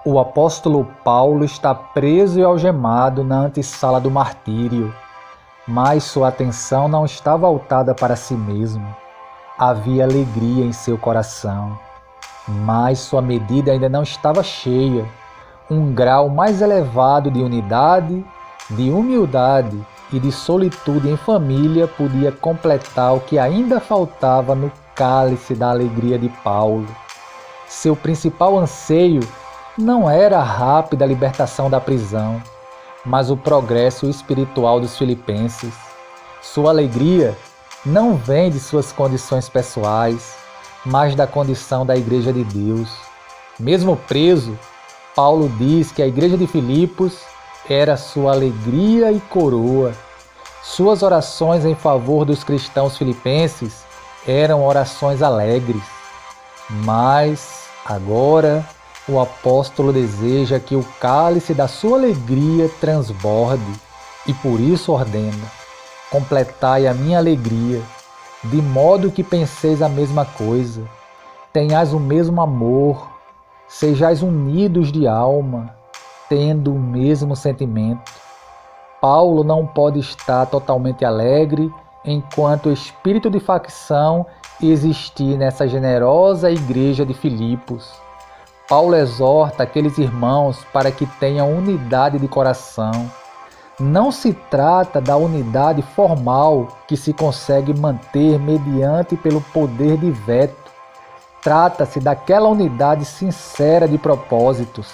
O apóstolo Paulo está preso e algemado na antessala do martírio, mas sua atenção não está voltada para si mesmo. Havia alegria em seu coração, mas sua medida ainda não estava cheia. Um grau mais elevado de unidade, de humildade e de solitude em família podia completar o que ainda faltava no cálice da alegria de Paulo. Seu principal anseio não era a rápida libertação da prisão, mas o progresso espiritual dos filipenses. Sua alegria não vem de suas condições pessoais, mas da condição da Igreja de Deus. Mesmo preso, Paulo diz que a Igreja de Filipos era sua alegria e coroa. Suas orações em favor dos cristãos filipenses eram orações alegres. Mas agora o apóstolo deseja que o cálice da sua alegria transborde e por isso ordena: completai a minha alegria, de modo que penseis a mesma coisa, tenhais o mesmo amor, sejais unidos de alma, tendo o mesmo sentimento. Paulo não pode estar totalmente alegre enquanto o espírito de facção existir nessa generosa igreja de Filipos. Paulo exorta aqueles irmãos para que tenham unidade de coração. Não se trata da unidade formal que se consegue manter mediante pelo poder de veto. Trata-se daquela unidade sincera de propósitos,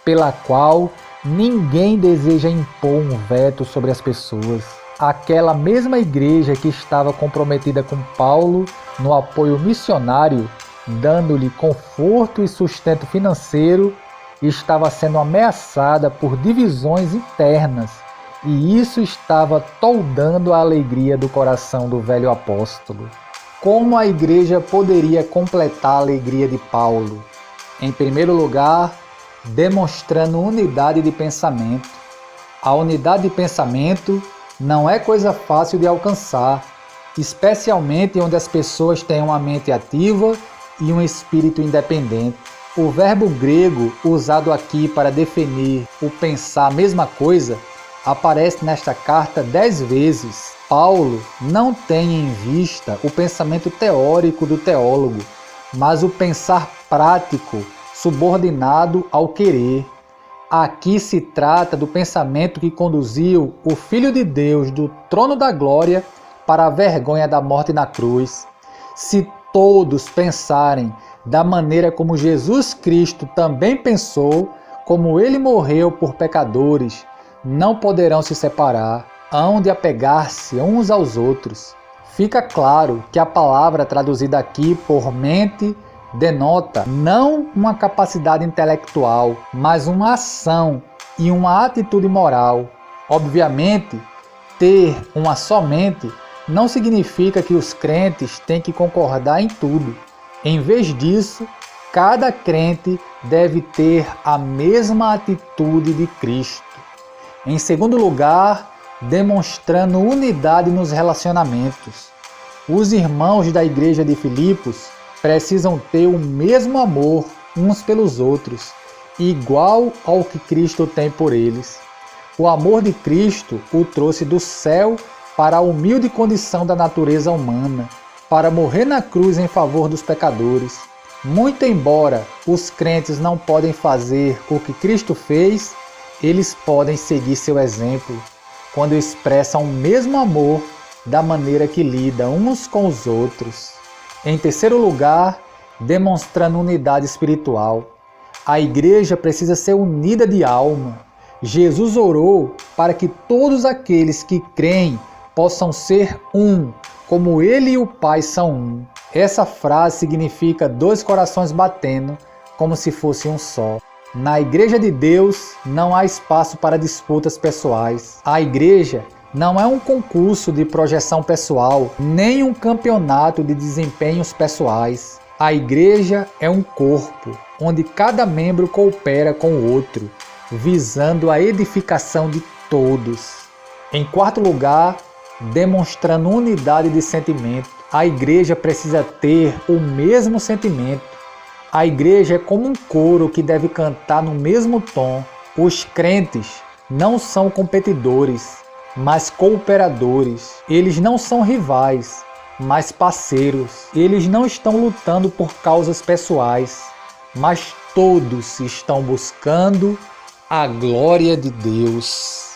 pela qual ninguém deseja impor um veto sobre as pessoas. Aquela mesma igreja que estava comprometida com Paulo no apoio missionário, dando-lhe conforto e sustento financeiro, estava sendo ameaçada por divisões internas, e isso estava toldando a alegria do coração do velho apóstolo. Como a igreja poderia completar a alegria de Paulo? Em primeiro lugar, demonstrando unidade de pensamento. A unidade de pensamento não é coisa fácil de alcançar, especialmente onde as pessoas têm uma mente ativa e um espírito independente. O verbo grego usado aqui para definir o pensar a mesma coisa aparece nesta carta 10 vezes. Paulo não tem em vista o pensamento teórico do teólogo, mas o pensar prático, subordinado ao querer. Aqui se trata do pensamento que conduziu o Filho de Deus do trono da glória para a vergonha da morte na cruz. Se todos pensarem da maneira como Jesus Cristo também pensou, como ele morreu por pecadores, não poderão se separar, hão de apegar-se uns aos outros. Fica claro que a palavra traduzida aqui por mente denota não uma capacidade intelectual, mas uma ação e uma atitude moral. Obviamente, ter uma só mente não significa que os crentes têm que concordar em tudo. Em vez disso, cada crente deve ter a mesma atitude de Cristo. Em segundo lugar, demonstrando unidade nos relacionamentos. Os irmãos da igreja de Filipos precisam ter o mesmo amor uns pelos outros, igual ao que Cristo tem por eles. O amor de Cristo o trouxe do céu para a humilde condição da natureza humana, para morrer na cruz em favor dos pecadores. Muito embora os crentes não podem fazer o que Cristo fez, eles podem seguir seu exemplo, quando expressam o mesmo amor da maneira que lidam uns com os outros. Em terceiro lugar, demonstrando unidade espiritual. A igreja precisa ser unida de alma. Jesus orou para que todos aqueles que creem possam ser um, como ele e o Pai são um. Essa frase significa dois corações batendo, como se fosse um só. Na igreja de Deus não há espaço para disputas pessoais. A igreja não é um concurso de projeção pessoal, nem um campeonato de desempenhos pessoais. A igreja é um corpo, onde cada membro coopera com o outro, visando a edificação de todos. Em quarto lugar, demonstrando unidade de sentimento. A igreja precisa ter o mesmo sentimento. A igreja é como um coro que deve cantar no mesmo tom. Os crentes não são competidores, mas cooperadores. Eles não são rivais, mas parceiros. Eles não estão lutando por causas pessoais, mas todos estão buscando a glória de Deus.